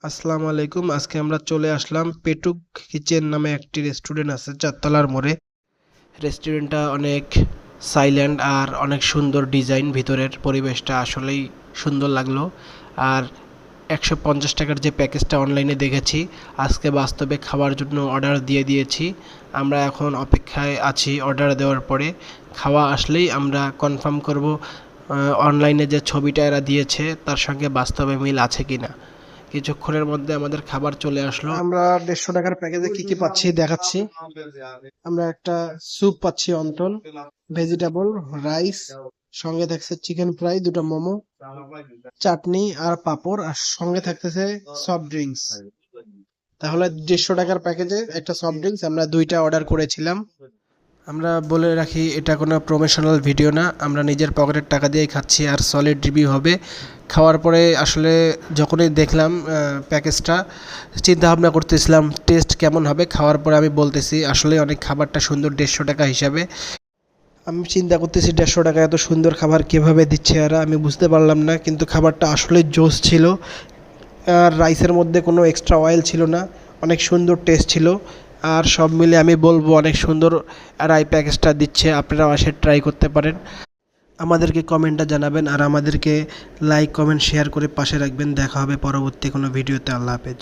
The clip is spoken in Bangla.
আসসালামু আলাইকুম। আজকে আমরা চলে আসলাম পেটুক কিচেন নামে একটি রেস্টুরেন্ট আছে চারতলার মোড়ে। রেস্টুরেন্টটা অনেক সাইলেন্ট আর অনেক সুন্দর ডিজাইন, ভিতরের পরিবেশটা আসলেই সুন্দর লাগলো। আর 150 টাকার যে প্যাকেজটা অনলাইনে দেখেছি, আজকে বাস্তবে খাওয়ার জন্য অর্ডার দিয়ে দিয়েছি। আমরা এখন অপেক্ষায় আছি অর্ডার দেওয়ার পরে। খাওয়া আসলেই আমরা কনফার্ম করব অনলাইনে যে ছবিটা এরা দিয়েছে তার সঙ্গে বাস্তবে মিল আছে কিনা। কিছুক্ষণের মধ্যে আমাদের খাবার চলে আসলো। আমরা 150 টাকার প্যাকেজে কি কি পাচ্ছি দেখাচ্ছি। আমরা একটা স্যুপ পাচ্ছি অন্টন, ভেজিটেবল রাইস, সঙ্গে থাকছে চিকেন ফ্রাই, দুটো মোমো, চাটনি আর পাঁপড়, আর সঙ্গে থাকতেছে সফট ড্রিঙ্কস। তাহলে 150 টাকার প্যাকেজে একটা সফট ড্রিঙ্কস আমরা দুইটা অর্ডার করেছিলাম। আমরা বলে রাখি, এটা কোনো প্রমোশনাল ভিডিও না, আমরা নিজের পকেটের টাকা দিয়েই খাচ্ছি আর সলিড রিভিউ হবে। খাওয়ার পরে আসলে যখনই দেখলাম প্যাকেজটা, চিন্তা ভাবনা করতেছিলাম টেস্ট কেমন হবে। খাওয়ার পরে আমি বলতেছি আসলে অনেক খাবারটা সুন্দর 150 টাকা হিসাবে। আমি চিন্তা করতেছি 150 টাকা এত সুন্দর খাবার কীভাবে দিচ্ছে এরা, আমি বুঝতে পারলাম না, কিন্তু খাবারটা আসলে জোস ছিল। আর রাইসের মধ্যে কোনো এক্সট্রা অয়েল ছিল না, অনেক সুন্দর টেস্ট ছিল। আর সব মিলে আমি বলবো অনেক সুন্দর এরা এই প্যাকেজটা দিচ্ছে, আপনারাও এসে ট্রাই করতে পারেন। আমাদেরকে কমেন্টটা জানাবেন আর আমাদেরকে লাইক কমেন্ট শেয়ার করে পাশে রাখবেন। দেখা হবে পরবর্তী কোনো ভিডিওতে। আল্লাহ হাফেজ।